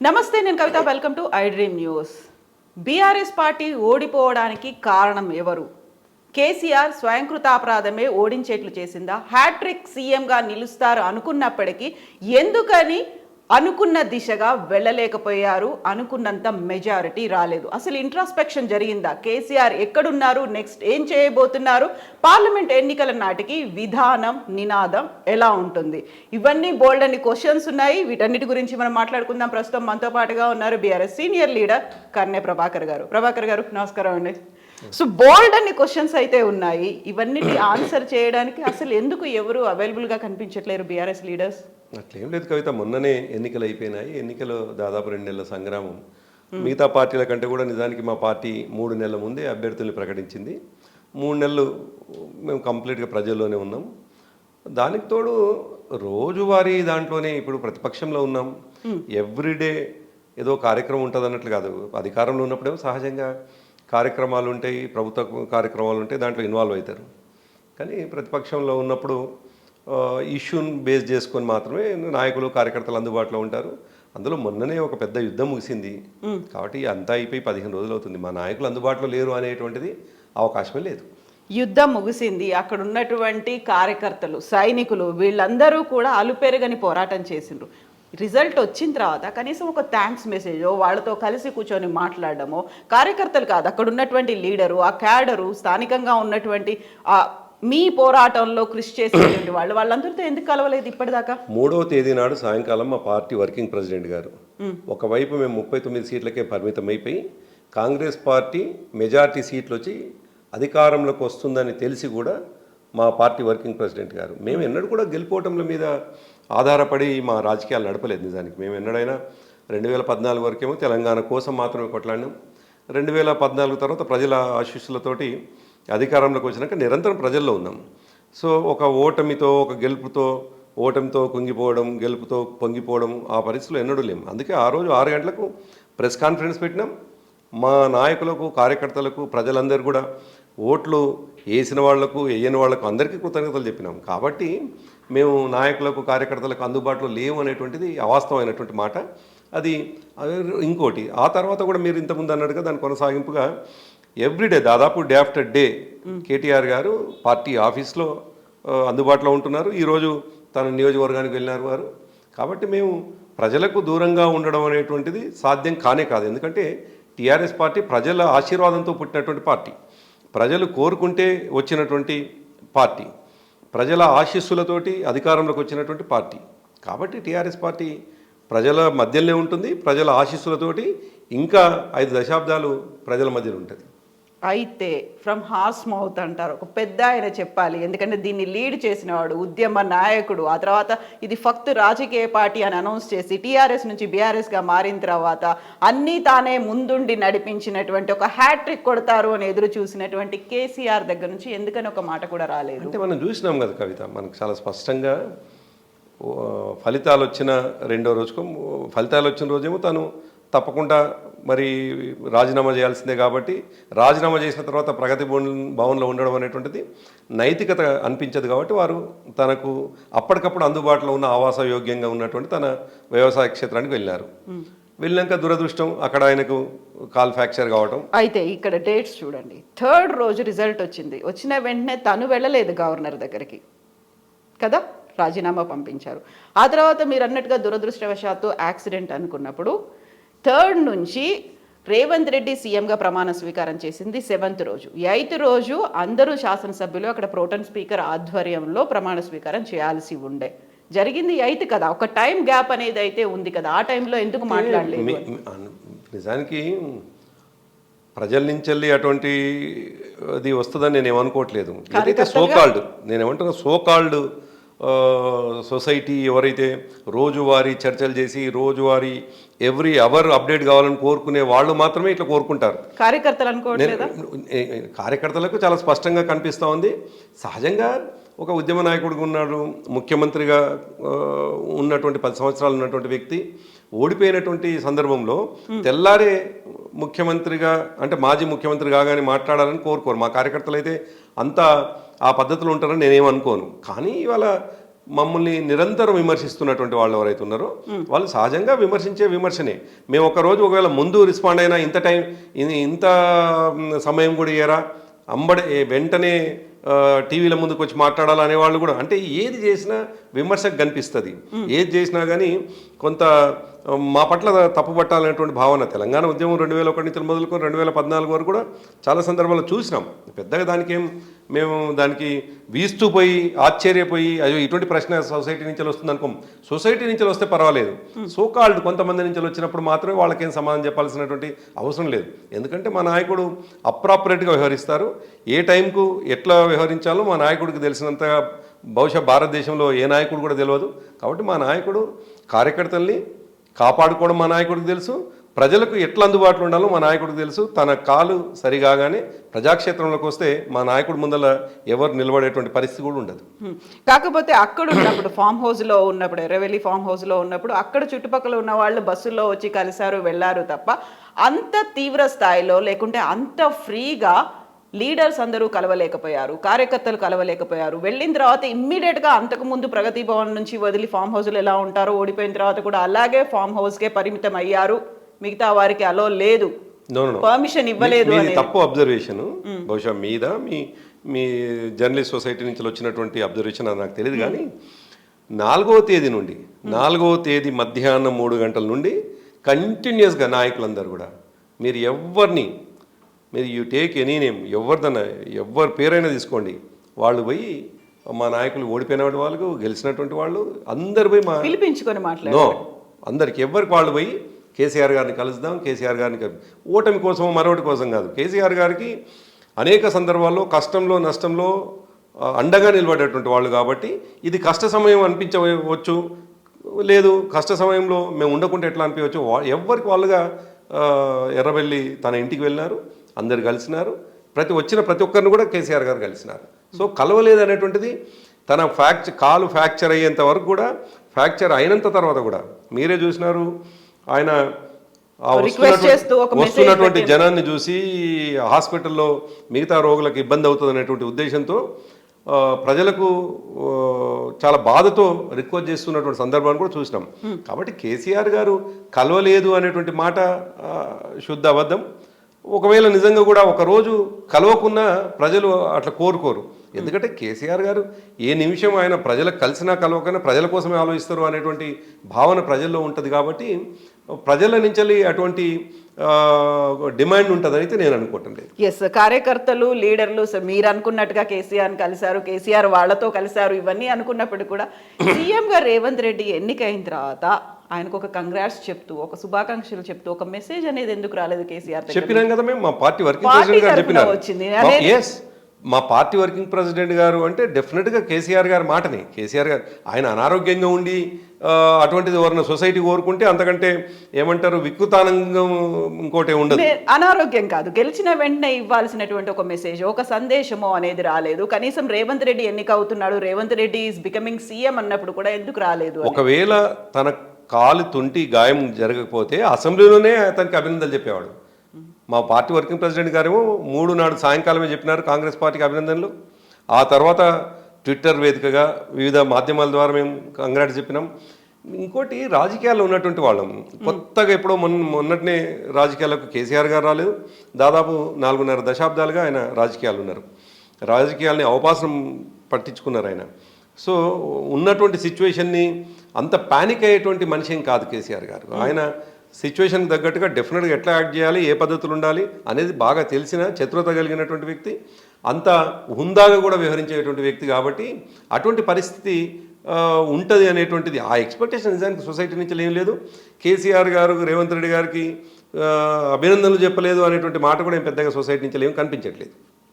నమస్తే, నేను Kavitha. Welcome to iDream news. BRS party ఓడిపోవడానికి కారణం ఎవరు? కేసీఆర్ స్వయంకృతాపరాధమే ఓడించేట్లు చేసిందా? హ్యాట్రిక్ సీఎంగా నిలుస్తారు అనుకున్నప్పటికీ ఎందుకని అనుకున్న దిశగా వెళ్ళలేకపోయారు? అనుకున్నంత మెజారిటీ రాలేదు. అసలు ఇంట్రాస్పెక్షన్ జరిగిందా? కేసీఆర్ ఎక్కడున్నారు? నెక్స్ట్ ఏం చేయబోతున్నారు? పార్లమెంట్ ఎన్నికల నాటికి విధానం, నినాదం ఎలా ఉంటుంది? ఇవన్నీ బోల్డ్ అన్ని క్వశ్చన్స్ ఉన్నాయి. వీటన్నిటి గురించి మనం మాట్లాడుకుందాం. ప్రస్తుతం మనతో పాటుగా ఉన్నారు బీఆర్ఎస్ సీనియర్ లీడర్ కన్నె ప్రభాకర్ గారు. ప్రభాకర్ గారు, నమస్కారం అండి. సో బోల్డ్ అన్ని క్వశ్చన్స్ అయితే ఉన్నాయి. ఇవన్నిటి ఆన్సర్ చేయడానికి అసలు ఎందుకు ఎవరు అవైలబుల్గా కనిపించట్లేరు బీఆర్ఎస్ లీడర్స్? అట్లేం లేదు కవిత, మొన్ననే ఎన్నికలు అయిపోయినాయి. ఎన్నికలు దాదాపు 2 నెలల సంగ్రామం. మిగతా పార్టీల కంటే కూడా నిజానికి మా పార్టీ 3 నెలల ముందే అభ్యర్థుల్ని ప్రకటించింది. 3 నెలలు మేము కంప్లీట్గా ప్రజల్లోనే ఉన్నాం. దానికి తోడు రోజువారీ దాంట్లోనే ఇప్పుడు ప్రతిపక్షంలో ఉన్నాం. ఎవ్రీడే ఏదో కార్యక్రమం ఉంటుంది అన్నట్లు కాదు. అధికారంలో ఉన్నప్పుడేమో సహజంగా కార్యక్రమాలు ఉంటాయి, ప్రభుత్వ కార్యక్రమాలు ఉంటాయి, దాంట్లో ఇన్వాల్వ్ అవుతారు. కానీ ప్రతిపక్షంలో ఉన్నప్పుడు ఇష్యూని బేస్ చేసుకొని మాత్రమే నాయకులు, కార్యకర్తలు అందుబాటులో ఉంటారు. అందులో మొన్ననే ఒక పెద్ద యుద్ధం ముగిసింది కాబట్టి అంతా అయిపోయి 15 రోజులు అవుతుంది. మా నాయకులు అందుబాటులో లేరు అనేటువంటిది అవకాశమే లేదు. యుద్ధం ముగిసింది. అక్కడ ఉన్నటువంటి కార్యకర్తలు, సైనికులు వీళ్ళందరూ కూడా అలుపెరగని పోరాటం చేసిండ్రు. రిజల్ట్ వచ్చిన తర్వాత కనీసం ఒక థ్యాంక్స్ మెసేజో, వాళ్ళతో కలిసి కూర్చొని మాట్లాడడమో, కార్యకర్తలు కాదు అక్కడ ఉన్నటువంటి లీడరు, ఆ క్యాడరు, స్థానికంగా ఉన్నటువంటి మీ పోరాటంలో కృషి చేసేటువంటి వాళ్ళందరితో ఎందుకు కలవలేదు ఇప్పటిదాకా? 3వ తేదీ నాడు సాయంకాలం మా పార్టీ వర్కింగ్ ప్రెసిడెంట్ గారు ఒకవైపు మేము 39 సీట్లకే పరిమితం అయిపోయి కాంగ్రెస్ పార్టీ మెజార్టీ సీట్లు వచ్చి అధికారంలోకి వస్తుందని తెలిసి కూడా మా పార్టీ వర్కింగ్ ప్రెసిడెంట్ గారు, మేము ఎన్నడూ కూడా గెలుపోవటంల మీద ఆధారపడి మా రాజకీయాలు నడపలేదు. నిజానికి మేము ఎన్నడైనా 2014 వరకేమో తెలంగాణ కోసం మాత్రమే కొట్లాడినాం. 2014 తర్వాత ప్రజల ఆశీస్సులతోటి అధికారంలోకి వచ్చినాక నిరంతరం ప్రజల్లో ఉన్నాం. సో ఒక ఓటమితో, ఒక గెలుపుతో, ఓటమితో కుంగిపోవడం, గెలుపుతో పొంగిపోవడం ఆ పరిస్థితులు ఎన్నడూ లేము. అందుకే ఆ రోజు 6 గంటలకు ప్రెస్ కాన్ఫరెన్స్ పెట్టినాం. మా నాయకులకు, కార్యకర్తలకు, ప్రజలందరూ కూడా ఓట్లు వేసిన వాళ్లకు, వేయని వాళ్లకు అందరికీ కృతజ్ఞతలు చెప్పినాం. కాబట్టి మేము నాయకులకు, కార్యకర్తలకు అందుబాటులో లేవు అనేటువంటిది అవాస్తవమైనటువంటి మాట. అది ఇంకోటి. ఆ తర్వాత కూడా మీరు ఇంతకుముందు అన్నట్టుగా దాని కొనసాగింపుగా ఎవ్రీడే దాదాపు డే ఆఫ్టర్ డే కేటీఆర్ గారు పార్టీ ఆఫీస్లో అందుబాటులో ఉంటున్నారు. ఈరోజు తన నియోజకవర్గానికి వెళ్ళినారు వారు. కాబట్టి మేము ప్రజలకు దూరంగా ఉండడం అనేటువంటిది సాధ్యం కానే కాదు. ఎందుకంటే టీఆర్ఎస్ పార్టీ ప్రజల ఆశీర్వాదంతో పుట్టినటువంటి పార్టీ, ప్రజలు కోరుకుంటే వచ్చినటువంటి పార్టీ, ప్రజల ఆశీస్సులతోటి అధికారంలోకి వచ్చినటువంటి పార్టీ. కాబట్టి టీఆర్ఎస్ పార్టీ ప్రజల మధ్యలోనే ఉంటుంది, ప్రజల ఆశీస్సులతోటి ఇంకా 5 దశాబ్దాలు ప్రజల మధ్యలో ఉంటుంది. అయితే ఫ్రమ్ హార్స్ మౌత్ అంటారు, ఒక పెద్ద ఆయన చెప్పాలి. ఎందుకంటే దీన్ని లీడ్ చేసినవాడు, ఉద్యమ నాయకుడు. ఆ తర్వాత ఇది ఫక్త్ రాజకీయ పార్టీ అని అనౌన్స్ చేసి టీఆర్ఎస్ నుంచి బీఆర్ఎస్గా మారిన తర్వాత అన్నీ తానే ముందుండి నడిపించినటువంటి, ఒక హ్యాట్రిక్ కొడతారు అని ఎదురు చూసినటువంటి కేసీఆర్ దగ్గర నుంచి ఎందుకని ఒక మాట కూడా రాలేదు? అంటే మనం చూసినాం కదా కవిత, మనకు చాలా స్పష్టంగా ఫలితాలు వచ్చిన 2వ రోజుకు, ఫలితాలు వచ్చిన రోజేమో తను తప్పకుండా మరి రాజీనామా చేయాల్సిందే. కాబట్టి రాజీనామా చేసిన తర్వాత ప్రగతి భవన్లో ఉండడం అనేటువంటిది నైతికత అనిపించదు. కాబట్టి వారు తనకు అప్పటికప్పుడు అందుబాటులో ఉన్న ఆవాస యోగ్యంగా ఉన్నటువంటి తన వ్యవసాయ క్షేత్రానికి వెళ్ళారు. వెళ్ళాక దురదృష్టం అక్కడ ఆయనకు కాల్ ఫ్రాక్చర్ కావడం. అయితే ఇక్కడ డేట్స్ చూడండి. 3rd రోజు రిజల్ట్ వచ్చింది. వచ్చిన వెంటనే తను వెళ్ళలేదు గవర్నర్ దగ్గరికి కదా, రాజీనామా పంపించారు. ఆ తర్వాత మీరు అన్నట్టుగా దురదృష్టవశాత్తు యాక్సిడెంట్ అనుకున్నప్పుడు 3rd నుంచి రేవంత్ రెడ్డి సీఎంగా ప్రమాణ స్వీకారం చేసింది 7th రోజు. 8th రోజు అందరూ శాసనసభ్యులు అక్కడ ప్రోటన్ స్పీకర్ ఆధ్వర్యంలో ప్రమాణ స్వీకారం చేయాల్సి ఉండే. జరిగింది 8th కదా, ఒక టైం గ్యాప్ అనేది అయితే ఉంది కదా. ఆ టైంలో ఎందుకు మాట్లాడలేదు? నిజానికి ప్రజల నుంచి వెళ్ళి అటువంటి అది వస్తుందని నేను ఏమనుకోవట్లేదు. ఏదైతే సోకాల్డ్, నేనేమంటున్నా సోకాల్డ్ సొసైటీ ఎవరైతే రోజువారీ చర్చలు చేసి రోజువారీ ఎవ్రీ అవర్ అప్డేట్ కావాలని కోరుకునే వాళ్ళు మాత్రమే ఇట్లా కోరుకుంటారు. కార్యకర్తలు అనుకోవట్లేదా? కార్యకర్తలకు చాలా స్పష్టంగా కనిపిస్తూ ఉంది. సహజంగా ఒక ఉద్యమ నాయకుడిగా ఉన్నాడు, ముఖ్యమంత్రిగా ఉన్నటువంటి 10 సంవత్సరాలు ఉన్నటువంటి వ్యక్తి ఓడిపోయినటువంటి సందర్భంలో తెల్లారే ముఖ్యమంత్రిగా, అంటే మాజీ ముఖ్యమంత్రి కాగానే మాట్లాడాలని కోరుకోరు. మా కార్యకర్తలు అయితే అంతా ఆ పద్ధతిలో ఉంటారని నేనేమనుకోను. కానీ ఇవాళ మమ్మల్ని నిరంతరం విమర్శిస్తున్నటువంటి వాళ్ళు ఎవరైతే ఉన్నారో వాళ్ళు సహజంగా విమర్శించే విమర్శనే. మేము ఒకరోజు ఒకవేళ ముందు రెస్పాండ్ అయినా ఇంత టైం ఇంత సమయం కూడా ఇయ్యరా, వెంటనే టీవీల ముందుకు వచ్చి మాట్లాడాలనే వాళ్ళు కూడా, అంటే ఏది చేసినా విమర్శకు కనిపిస్తుంది. ఏది చేసినా కానీ కొంత మా పట్ల తప్పు పట్టాలనేటువంటి భావన. తెలంగాణ ఉద్యమం 2001 నుంచి మొదలుకొని 2014 వరకు కూడా చాలా సందర్భాల్లో చూసినాం. పెద్దగా మేము దానికి వీస్తూ పోయి ఆశ్చర్యపోయి అయ్యో ఇటువంటి ప్రశ్న సొసైటీ నుంచి వస్తుంది అనుకోం. సొసైటీ నుంచి వస్తే పర్వాలేదు, సోకాల్డ్ కొంతమంది నుంచి వచ్చినప్పుడు మాత్రమే వాళ్ళకేం సమాధానం చెప్పాల్సినటువంటి అవసరం లేదు. ఎందుకంటే మా నాయకుడు అప్రాపరేట్గా వ్యవహరిస్తారు. ఏ టైంకు ఎట్లా వ్యవహరించాలో మా నాయకుడికి తెలిసినంతగా బహుశా భారతదేశంలో ఏ నాయకుడు కూడా తెలియదు. కాబట్టి మా నాయకుడు కార్యకర్తల్ని కాపాడుకోవడం మా నాయకుడికి తెలుసు, ప్రజలకు ఎట్లా అందుబాటులో ఉండాలో మా నాయకుడికి తెలుసు. తన కాలు సరిగానే ప్రజాక్షేత్రంలోకి వస్తే మా నాయకుడు ముందర ఎవరు నిలబడేటువంటి పరిస్థితి కూడా ఉండదు. కాకపోతే అక్కడ ఉన్నప్పుడు ఫామ్ హౌస్లో ఉన్నప్పుడు, ఎర్రవెల్లి ఫామ్ హౌస్లో ఉన్నప్పుడు అక్కడ చుట్టుపక్కల ఉన్న వాళ్ళు బస్సుల్లో వచ్చి కలిశారు వెళ్ళారు తప్ప అంత తీవ్ర స్థాయిలో లేకుంటే అంత ఫ్రీగా లీడర్స్ అందరూ కలవలేకపోయారు, కార్యకర్తలు కలవలేకపోయారు. వెళ్ళిన తర్వాత ఇమ్మీడియట్గా అంతకుముందు ప్రగతి భవన్ నుంచి వదిలి ఫామ్ హౌస్లో ఎలా ఉంటారో ఓడిపోయిన తర్వాత కూడా అలాగే ఫామ్ హౌస్కే పరిమితం అయ్యారు. మిగతా వారికి అలో లేదు, పర్మిషన్ ఇవ్వలేదు. తప్పు అబ్జర్వేషన్ బహుశా మీద మీ జర్నలిస్ట్ సొసైటీ నుంచి వచ్చినటువంటి అబ్జర్వేషన్ అది నాకు తెలియదు. కానీ 4వ తేదీ నుండి 4వ తేదీ మధ్యాహ్నం 3 గంటల నుండి కంటిన్యూస్గా నాయకులందరూ కూడా మీరు యూ టేక్ ఎనీ నేమ్, ఎవరి పేరైనా తీసుకోండి, వాళ్ళు పోయి మా నాయకులు ఓడిపోయిన వాళ్ళు గెలిచినటువంటి వాళ్ళు అందరు పోయి పిలిపించుకొని మాట్లాడారు. అందరికి ఎవరికి వాళ్ళు పోయి కేసీఆర్ గారిని కలుద్దాం, కేసీఆర్ గారిని ఓటమి కోసం మరొకటి కోసం కాదు, కేసీఆర్ గారికి అనేక సందర్భాల్లో కష్టంలో నష్టంలో అండగా నిలబడేటువంటి వాళ్ళు. కాబట్టి ఇది కష్ట సమయం అనిపించవచ్చు, లేదు కష్ట సమయంలో మేము ఉండకుంటే ఎట్లా అనిపించవచ్చు, ఎవరికి వాళ్ళుగా ఎర్రవెల్లి తన ఇంటికి వెళ్ళినారు, అందరు కలిసినారు. వచ్చిన ప్రతి ఒక్కరిని కూడా కేసీఆర్ గారు కలిసినారు. సో కలవలేదు అనేటువంటిది తన కాలు ఫ్రాక్చర్ అయ్యేంత వరకు కూడా, ఫ్రాక్చర్ అయినంత తర్వాత కూడా మీరే చూసినారు. ఆయన వస్తున్నటువంటి జనాన్ని చూసి హాస్పిటల్లో మిగతా రోగులకు ఇబ్బంది అవుతుంది అనేటువంటి ఉద్దేశంతో ప్రజలకు చాలా బాధతో రిక్వెస్ట్ చేస్తున్నటువంటి సందర్భాన్ని కూడా చూసినాం. కాబట్టి కేసీఆర్ గారు కలవలేదు అనేటువంటి మాట శుద్ధ అబద్ధం. ఒకవేళ నిజంగా కూడా ఒకరోజు కలవకున్నా ప్రజలు అట్లా కోరుకోరు. ఎందుకంటే కేసీఆర్ గారు ఏ నిమిషం ఆయన ప్రజలకు కలిసినా కలవకన్నా ప్రజల కోసమే ఆలోచిస్తారు అనేటువంటి భావన ప్రజల్లో ఉంటుంది. కాబట్టి ప్రజల నుంచి అటువంటి డిమాండ్ ఉంటుందని అయితే నేను అనుకుంటాను. ఎస్, కార్యకర్తలు లీడర్లు మీరు అనుకున్నట్టుగా కేసీఆర్ని కలిశారు, కేసీఆర్ వాళ్ళతో కలిశారు, ఇవన్నీ అనుకున్నప్పుడు కూడా సీఎంగా రేవంత్ రెడ్డి ఎన్నికైన తర్వాత ఆయనకు ఒక కంగ్రాట్స్ చెప్తూ, ఒక శుభాకాంక్షలు చెప్తూ ఒక మెసేజ్ అనేది ఎందుకు రాలేదు కేసీఆర్? చెప్పినాం కదా మేము, మా పార్టీ వర్కింగ్ ప్రెసిడెంట్ గారు చెప్పినారు. మా పార్టీ వర్కింగ్ ప్రెసిడెంట్ గారు అంటే డెఫినెట్గా కేసీఆర్ గారి మాటని, కేసీఆర్ గారు ఆయన అనారోగ్యంగా ఉండి అటువంటిది ఎవరైనా సొసైటీ కోరుకుంటే అంతకంటే ఏమంటారు వికృతానంగం ఇంకోటి ఉండదు. అనారోగ్యం కాదు, గెలిచిన వెంటనే ఇవ్వాల్సినటువంటి ఒక మెసేజ్, ఒక సందేశమో అనేది రాలేదు. కనీసం రేవంత్ రెడ్డి ఎన్నిక అవుతున్నాడు, Revanth Reddy is becoming CM అన్నప్పుడు కూడా ఎందుకు రాలేదు? ఒకవేళ తన కాలు తుంటి గాయం జరగకపోతే అసెంబ్లీలోనే అతనికి అభినందనలు చెప్పేవాడు. మా పార్టీ వర్కింగ్ ప్రెసిడెంట్ గారేమో 3 నాడు సాయంకాలమే చెప్పినారు కాంగ్రెస్ పార్టీకి అభినందనలు. ఆ తర్వాత ట్విట్టర్ వేదికగా వివిధ మాధ్యమాల ద్వారా మేము కంగ్రాట్స్ చెప్పినాం. ఇంకోటి రాజకీయాల్లో ఉన్నటువంటి వాళ్ళం, కొత్తగా ఎప్పుడో మొన్నటినే రాజకీయాలకు కేసీఆర్ గారు రాలేదు. దాదాపు 4.5 దశాబ్దాలుగా ఆయన రాజకీయాలు ఉన్నారు, రాజకీయాలని అవకాశం పట్టించుకున్నారు ఆయన. సో ఉన్నటువంటి సిచ్యువేషన్ని అంత ప్యానిక్ అయ్యేటువంటి మనిషి ఏం కాదు కేసీఆర్ గారు. ఆయన సిచ్యువేషన్ తగ్గట్టుగా డెఫినెట్గా ఎట్లా యాక్ట్ చేయాలి, ఏ పద్ధతులు ఉండాలి అనేది బాగా తెలిసిన చతురత కలిగినటువంటి వ్యక్తి, అంత హుందాగా కూడా వ్యవహరించేటువంటి వ్యక్తి. కాబట్టి అటువంటి పరిస్థితి ఉంటుంది అనేటువంటిది ఆ ఎక్స్పెక్టేషన్ నిజానికి సొసైటీ నుంచి ఏం లేదు. కేసీఆర్ గారు రేవంత్ రెడ్డి గారికి అభినందనలు చెప్పలేదు అనేటువంటి మాట కూడా ఏం పెద్దగా సొసైటీ నుంచి ఏం కనిపించట్లేదు.